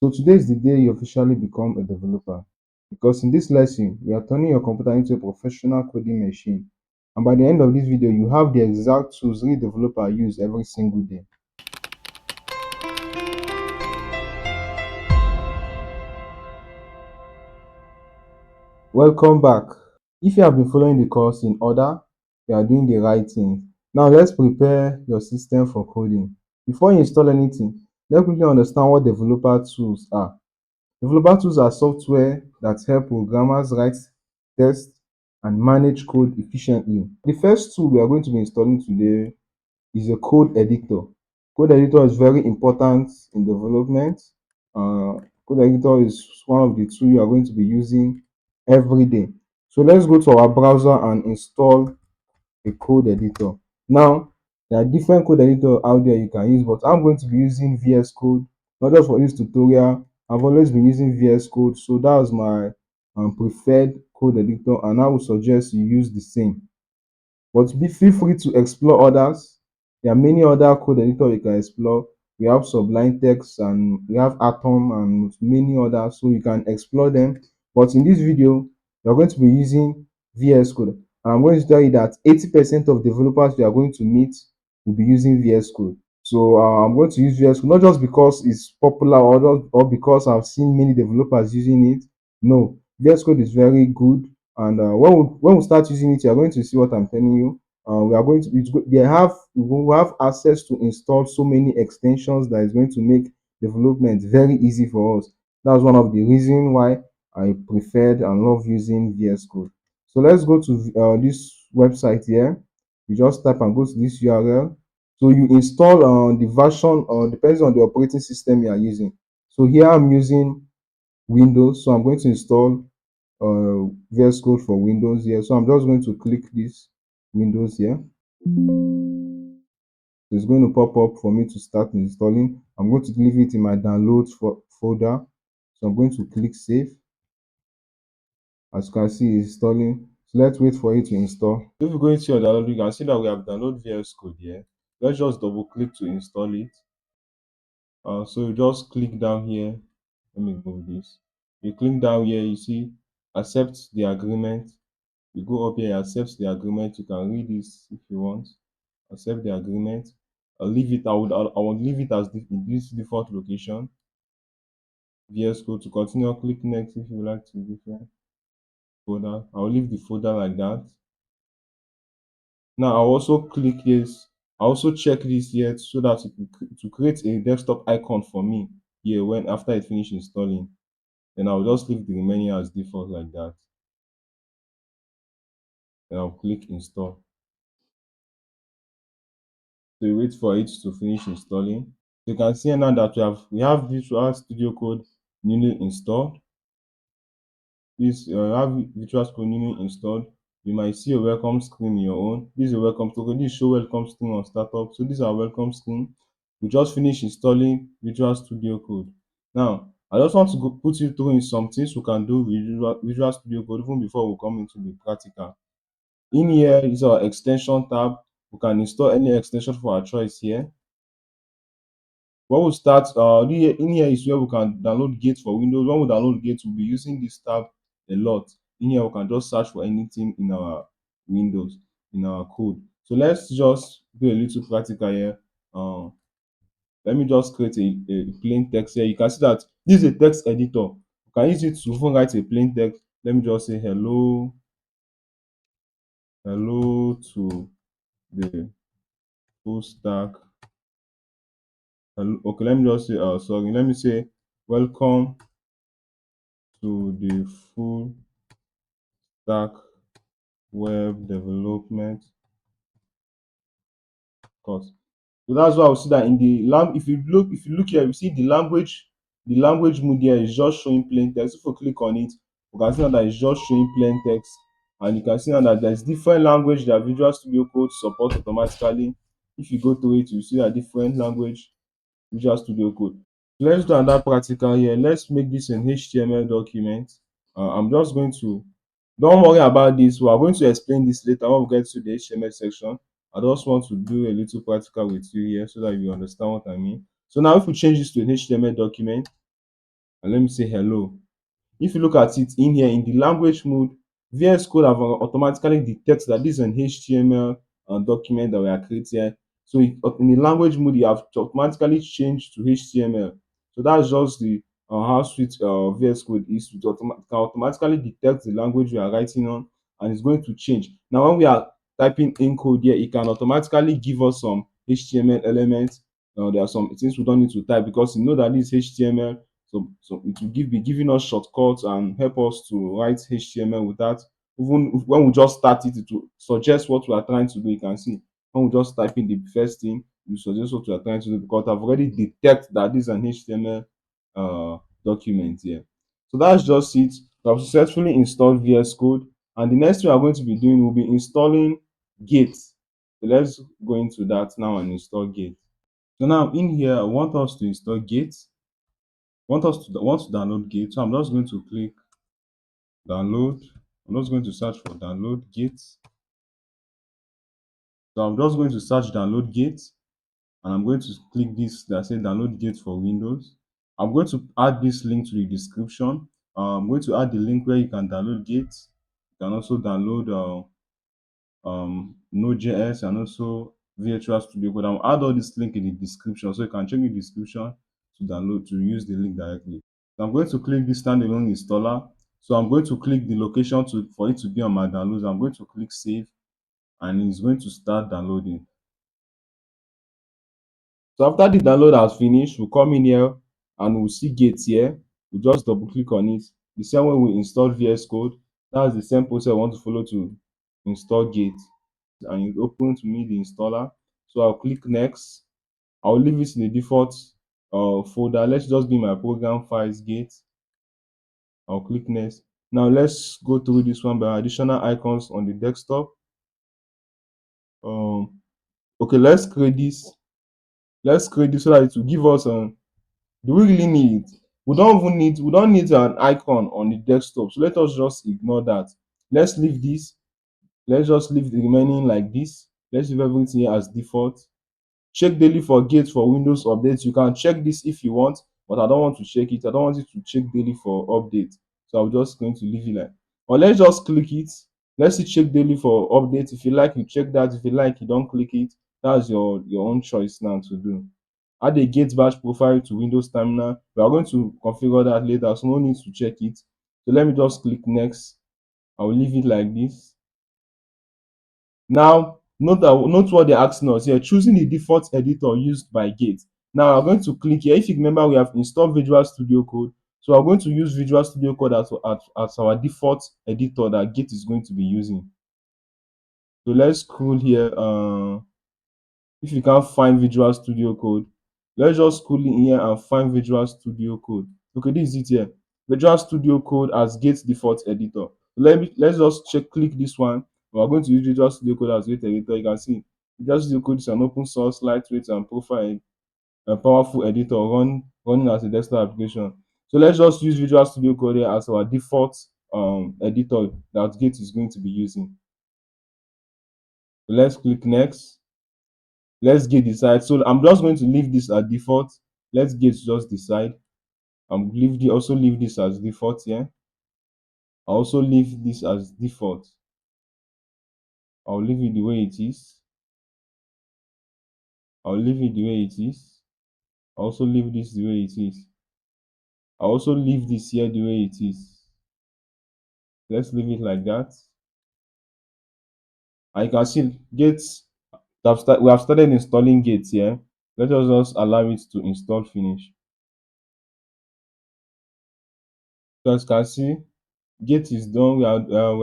So today is the day you officially become a developer. Because in this lesson, we are turning your computer into a professional coding machine. And by the end of this video, you have the exact tools any developer use every single day. Welcome back. If you have been following the course in order, you are doing the right thing. Now let's prepare your system for coding. Before you install anything, let's quickly understand what developer tools are. Developer tools are software that help programmers write, test, and manage code efficiently. The first tool we are going to be installing today is a code editor. Code editor is very important in development. Code editor is one of the tools you are going to be using every day. So let's go to our browser and install a code editor. Now, there are different code editor out there you can use, but I'm going to be using VS Code. Not just for this tutorial, I've always been using VS Code, so that's my preferred code editor, and I would suggest you use the same. But feel free to explore others. There are many other code editors you can explore. We have Sublime Text and we have Atom and many others, so you can explore them. But in this video, you're going to be using VS Code. And I'm going to tell you that 80% of developers you are going to meet will be using VS Code. So I'm going to use VS Code not just because it's popular or because I've seen many developers using it. No, VS Code is very good, and when we start using it, you are going to see what I'm telling you. We are going to we will have access to install so many extensions that is going to make development very easy for us. That's one of the reasons why I preferred and love using VS Code. So let's go to this website here. You just type and go to this URL. So you install the version depends on the operating system you are using. So here I'm using Windows, so I'm going to install VS Code for Windows here. So I'm just going to click this Windows here. It's going to pop up for me to start installing. I'm going to leave it in my downloads folder. So I'm going to click save. As you can see, it's installing. So let's wait for it to install. If you go into your download, you can see that we have downloaded VS Code here. Let's just double click to install it. So you just click down here. Let me move this. You click down here, you see accept the agreement. You go up here, accept the agreement. You can read this if you want. Accept the agreement. I'll leave it. I would leave it as in this default location. VS Code to continue. Click next if you would like to different folder. I'll leave the folder like that. Now I'll also click this. I also check this here so that to create a desktop icon for me here when after it finishes installing. Then I'll just leave the remaining as default like that. Then I'll click install. So you wait for it to finish installing. You can see now that we have Visual Studio Code newly installed. This have Visual Studio newly installed. You might see a welcome screen in your own. This is a welcome screen. This show welcome screen on startup. So this is our welcome screen. We just finished installing Visual Studio Code. Now I just want to put you through in some things we can do with Visual Studio Code even before we come into the practical. In here is our extension tab. We can install any extension for our choice here. When we start, in here is where we can download Gate for Windows. When we download Gate, we'll be using this tab a lot. In here, we can just search for anything in our Windows, in our code. So let's just do a little practical here. Let me just create a plain text here. You can see that this is a text editor. You can use it to even write a plain text. Let me just say hello to the full stack. Hello, okay, let me just say, sorry, let me say welcome to the full stack web development course. So that's why I will see that in the if you look here, you see the language mode here is just showing plain text. If you click on it, you can see now that it's just showing plain text, and you can see now that there's different language that Visual Studio Code supports automatically. If you go to it, you see that different language Visual Studio Code. Let's do another practical here. Let's make this an HTML document. I'm just going to, don't worry about this. We are going to explain this later when we get to the HTML section. I just want to do a little practical with you here so that you understand what I mean. So now if we change this to an HTML document, and let me say hello. If you look at it in here in the language mode, VS Code have automatically detects that this is an HTML document that we are creating. So in the language mode, you have to automatically change to HTML. So that's just the how sweet VS Code is. It can automatically detect the language we are writing on, and it's going to change. Now, when we are typing in code here, it can automatically give us some HTML elements. There are some things we don't need to type because you know that this is HTML, so it will be giving us shortcuts and help us to write HTML with that. Even when we just start it, it will suggest what we are trying to do. You can see when we just type in the first thing, you suggest what we are trying to do because I've already detected that this is an HTML document here. So that's just it. We have successfully installed VS Code, and the next thing we are going to be doing will be installing Git. So let's go into that now and install Git. So now in here, I want us to install Git. Want to download Git. So I'm just going to click download. I'm just going to search for download Git. So I'm just going to search download Git, and I'm going to click this that says download Git for Windows. I'm going to add this link to the description. I'm going to add the link where you can download Git. You can also download Node.js and also Virtual Studio Code. I'll add all this link in the description so you can check the description to download to use the link directly. So I'm going to click this standalone installer. So I'm going to click the location for it to be on my downloads. I'm going to click save, and it's going to start downloading. So after the download has finished, we'll come in here and we'll see Git here. We'll just double click on it. The same way we install VS Code, that's the same process I want to follow to install Git. And it open to me the installer. So I'll click next. I'll leave it in the default folder. Let's just be my program files Git. I'll click next. Now let's go through this one by additional icons on the desktop. Um, okay, let's create this. Let's create this so that it will give us do we really need it? We don't need an icon on the desktop. So let us just ignore that. Let's leave this. Let's just leave the remaining like this. Let's leave everything here as default. Check daily for Git for Windows updates. You can check this if you want, but I don't want to check it. I don't want it to check daily for update. So I'm just going to leave it like. Or let's just click it. Let's see check daily for update. If you like, you check that. If you like, you don't click it. That's your own choice now to do. Add a Git bash profile to Windows terminal. We are going to configure that later, so no need to check it. So let me just click next. I will leave it like this. Now, note what they're asking us here, choosing the default editor used by Git. Now, I'm going to click here. If you remember, we have installed Visual Studio Code. So I'm going to use Visual Studio Code as our default editor that Git is going to be using. So let's scroll here. If you can't find Visual Studio Code, let's just scroll in here and find Visual Studio Code. Okay, this is it here. Visual Studio Code as Git default editor. Let's just click this one. We are going to use Visual Studio Code as Git editor. You can see Visual Studio Code is an open source, lightweight, and profile a powerful editor running as a desktop application. So let's just use Visual Studio Code here as our default editor that Git is going to be using. So let's click next. Let's get decide. So I'm just going to leave this at default. Let's get just decide. Also leave this as default here. I also leave this as default. I'll leave it the way it is. I'll leave it the way it is. I also leave this the way it is. I also leave this here the way it is. Let's leave it like that. And you can see gates. We have started installing gates here. Let us just allow it to install finish. So as you can see, Gate is done. We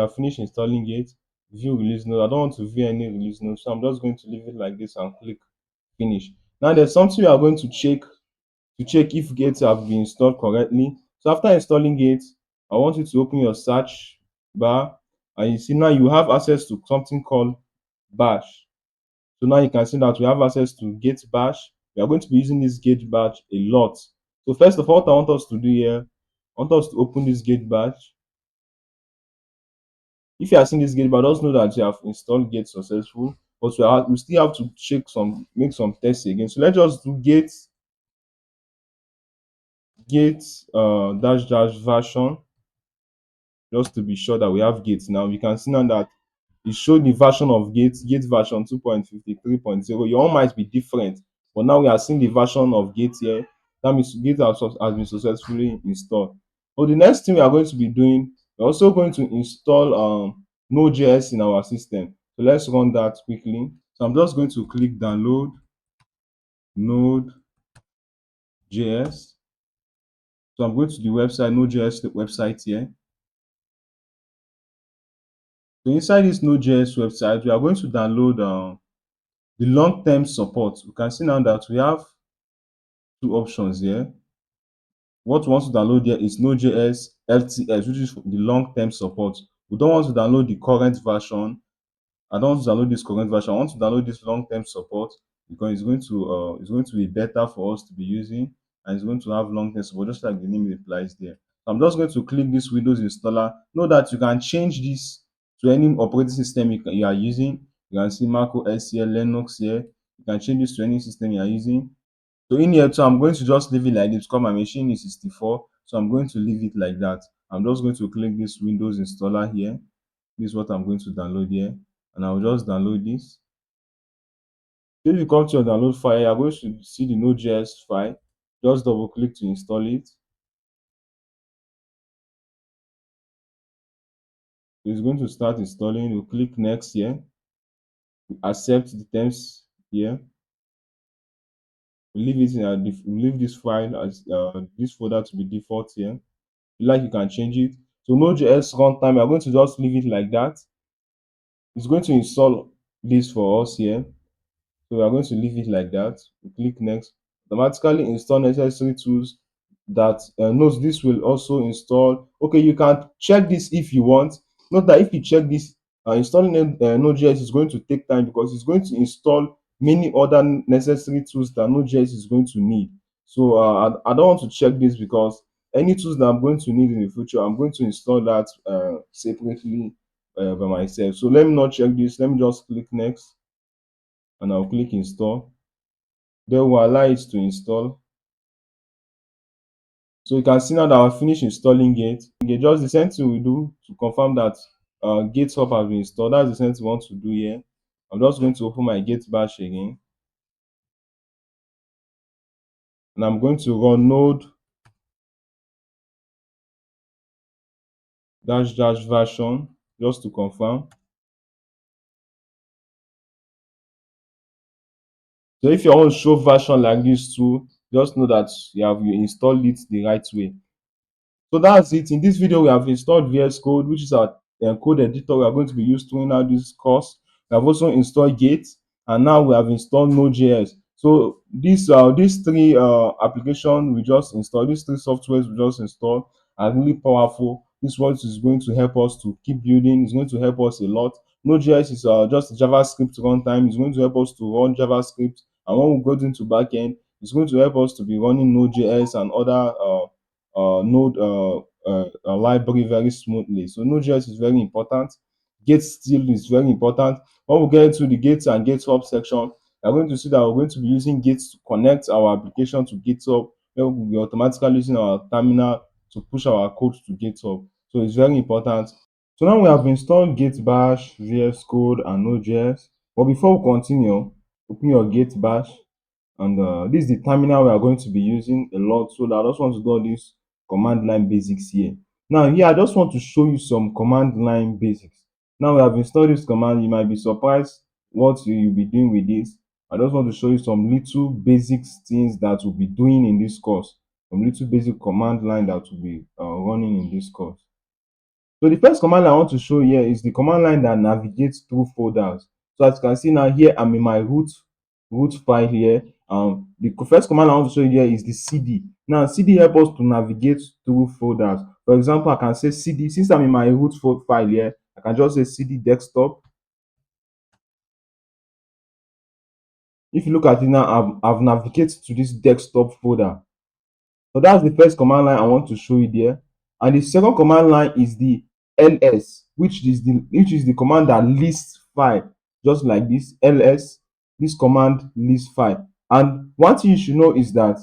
are finished installing Gate. View release note. I don't want to view any release note, so I'm just going to leave it like this and click finish. Now there's something we are going to check if Gate have been installed correctly. So after installing Gate, I want you to open your search bar, and you see now you have access to something called Bash. So now you can see that we have access to Gate Bash. We are going to be using this Gate Bash a lot. So first of all, what I want us to do here, I want us to open this Gate Bash. If you are seeing this gate bar, just know that you have installed gate successful, but we still have to make some tests again. So let's just do gate gate dash dash version, just to be sure that we have gate. Now you can see now that it showed the version of gate version 2.53.0. Your own might be different, but now we are seeing the version of gate here. That means gate has been successfully installed. So the next thing we are going to be doing, we're also going to install Node.js in our system. So let's run that quickly. So I'm just going to click download Node.js. So I'm going to the website, Node.js website here. So inside this Node.js website, we are going to download the long-term support. You can see now that we have two options here. What we want to download here is Node.js LTS, which is the long-term support. We don't want to download the current version. I don't want to download this current version. I want to download this long-term support because it's going to be better for us to be using, and it's going to have long-term support, just like the name implies there. So I'm just going to click this Windows installer. Know that you can change this to any operating system you are using. You can see Mac OS here, Linux here. You can change this to any system you are using. So in here too, I'm going to just leave it like this because my machine is 64. So I'm going to leave it like that. I'm just going to click this Windows installer here. This is what I'm going to download here. And I'll just download this. So if you come to your download file, you're going to see the Node.js file. Just double click to install it. So it's going to start installing. You click next here. You accept the terms here. We leave it in we leave this file as this folder to be default here. If you like, you can change it. So Node.js runtime, I'm going to just leave it like that. It's going to install this for us here. So we are going to leave it like that. We click next. Automatically install necessary tools that knows this will also install. Okay, you can check this if you want. Note that if you check this, installing Node.js is going to take time because it's going to install many other necessary tools that Node.js is going to need. So I don't want to check this because any tools that I'm going to need in the future, I'm going to install that separately by myself. So let me not check this. Let me just click next and I'll click install. They will allow it to install. So you can see now that I've finished installing Gate. Okay, just the same thing we do to confirm that GitHub has been installed. That's the same thing we want to do here. I'm just going to open my Git bash again. And I'm going to run node dash dash version just to confirm. So if you want to show version like this too, just know that you installed it the right way. So that's it. In this video, we have installed VS Code, which is our code editor we are going to be used to in out this course. We have also installed Gate, and now we have installed Node.js. So these three applications we just installed, these three softwares we just installed are really powerful. This one is going to help us to keep building. It's going to help us a lot. Node.js is just a JavaScript runtime. It's going to help us to run JavaScript, and when we go into backend, it's going to help us to be running Node.js and other Node library very smoothly. So Node.js is very important. Gate still is very important. When we get into the Gates and GitHub section, we're going to see that we're going to be using Gates to connect our application to GitHub. Where we'll be automatically using our terminal to push our code to GitHub. So it's very important. So now we have installed Git Bash, VS Code, and Node.js. But before we continue, open your Git Bash, and this is the terminal we are going to be using a lot. So I just want to do all these command line basics here. Now here I just want to show you some command line basics. Now we have installed this command. You might be surprised what you'll be doing with this. I just want to show you some little basic things that we'll be doing in this course. Some little basic command line that will be running in this course. So the first command line I want to show here is the command line that navigates through folders. So as you can see now here, I'm in my root file here. The first command I want to show you here is the cd. Now cd helps us to navigate through folders. For example, I can say cd, since I'm in my root file here, I can just say cd desktop. If you look at it now, I've navigated to this desktop folder. So that's the first command line I want to show you there. And the second command line is the ls, which is the command that lists file, just like this ls. This command lists file. And one thing you should know is that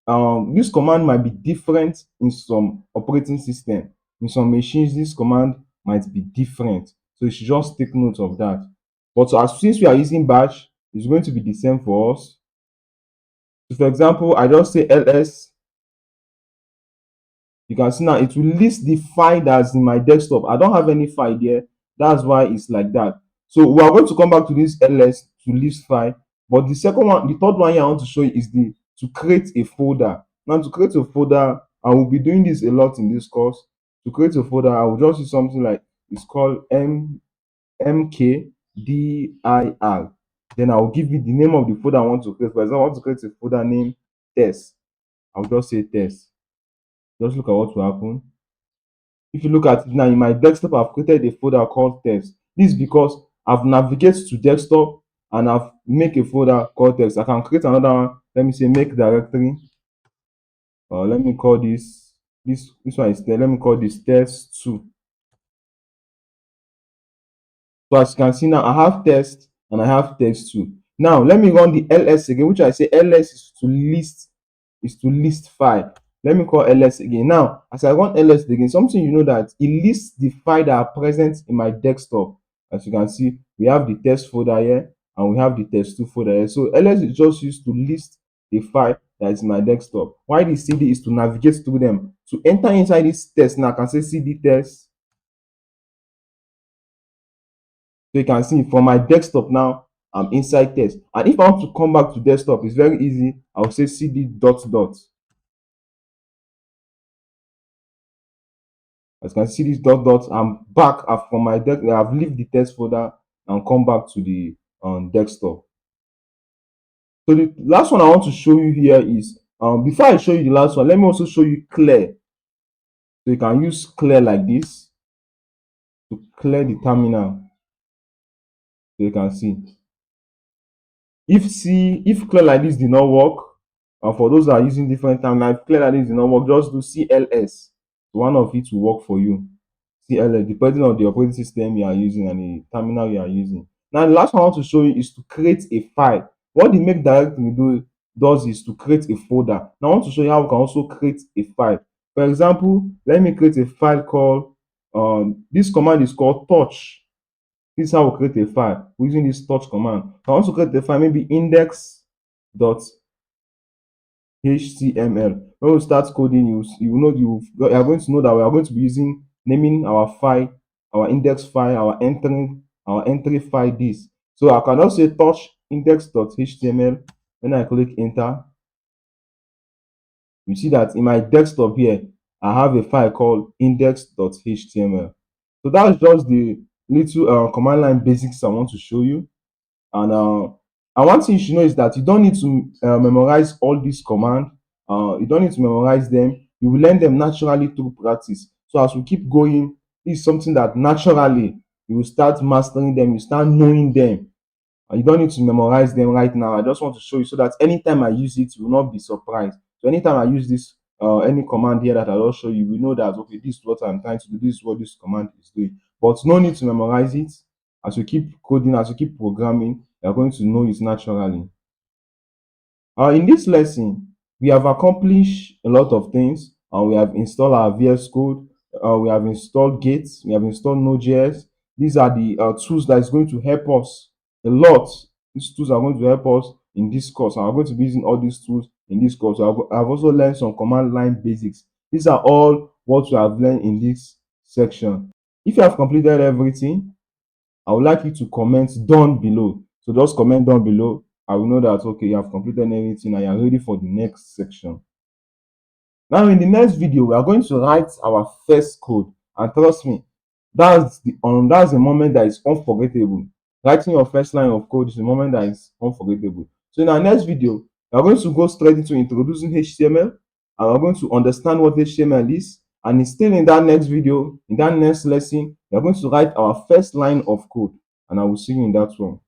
This command might be different in some operating system. In some machines, this command might be different. So you should just take note of that. But as since we are using bash, it's going to be the same for us. So for example, I just say ls. You can see now it will list the file that's in my desktop. I don't have any file there. That's why it's like that. So we are going to come back to this ls to list file. But the second one, the third one here I want to show you is the to create a folder. Now to create a folder, I will be doing this a lot in this course. To create a folder, I will just use something like it's called mkdir. Then I will give you the name of the folder I want to create. For example, I want to create a folder named test. I'll just say test. Just look at what will happen. If you look at it now, in my desktop, I've created a folder called text. This is because I've navigated to desktop and I've make a folder called text. I can create another one. Let me say make directory. Let me call this one is there. Let me call this test2. So as you can see now, I have test and I have test2. Now let me run the ls again, which I say ls is to list file. Let me call ls again. Now, as I run ls again, something you know that it lists the file that are present in my desktop. As you can see, we have the test folder here and we have the test2 folder here. So ls is just used to list the file that is in my desktop. Why the cd is to navigate through them. To enter inside this test, now I can say cd test. So you can see from my desktop now, I'm inside test. And if I want to come back to desktop, it's very easy. I'll say cd dot dot. As you can see this dot dot, I'm back from my desk. I've left the test folder and come back to the desktop. So the last one I want to show you here is before I show you the last one, let me also show you clear. So you can use clear like this to clear the terminal. So you can see. If clear like this did not work, and for those that are using different terminal, if clear like this did not work, just do cls. One of it will work for you. CLS, depending on the operating system you are using and the terminal you are using. Now, the last one I want to show you is to create a file. What the make directory does is to create a folder. Now, I want to show you how we can also create a file. For example, let me create a file called, this command is called touch. This is how we create a file using this touch command. I want to create a file, maybe index.html. When we start coding, you are going to know that we are going to be using naming our file, our index file, our entry file this. So I can also say touch index.html. When I click enter, you see that in my desktop here, I have a file called index.html. So that's just the little command line basics I want to show you. And one thing you should know is that you don't need to memorize all these commands. You don't need to memorize them. You will learn them naturally through practice. So as we keep going, this is something that naturally you will start mastering them. You start knowing them. You don't need to memorize them right now. I just want to show you so that anytime I use it, you will not be surprised. So anytime I use this any command here that I'll show you, we know that okay, this is what I'm trying to do. This is what this command is doing. But no need to memorize it. As you keep coding, as you keep programming, you're going to know it naturally. In this lesson, we have accomplished a lot of things. We have installed our VS Code. We have installed Gates. We have installed Node.js. These are the tools that is going to help us a lot. These tools are going to help us in this course. I'm going to be using all these tools in this course. I've also learned some command line basics. These are all what we have learned in this section. If you have completed everything, I would like you to comment down below. So just comment down below. I will know that okay, you have completed everything and you are ready for the next section. Now in the next video, we are going to write our first code. And trust me, that's the moment that is unforgettable. Writing your first line of code is the moment that is unforgettable. So in our next video, we are going to go straight into introducing HTML, and we're going to understand what HTML is. And still in that next video, in that next lesson, we are going to write our first line of code. And I will see you in that one.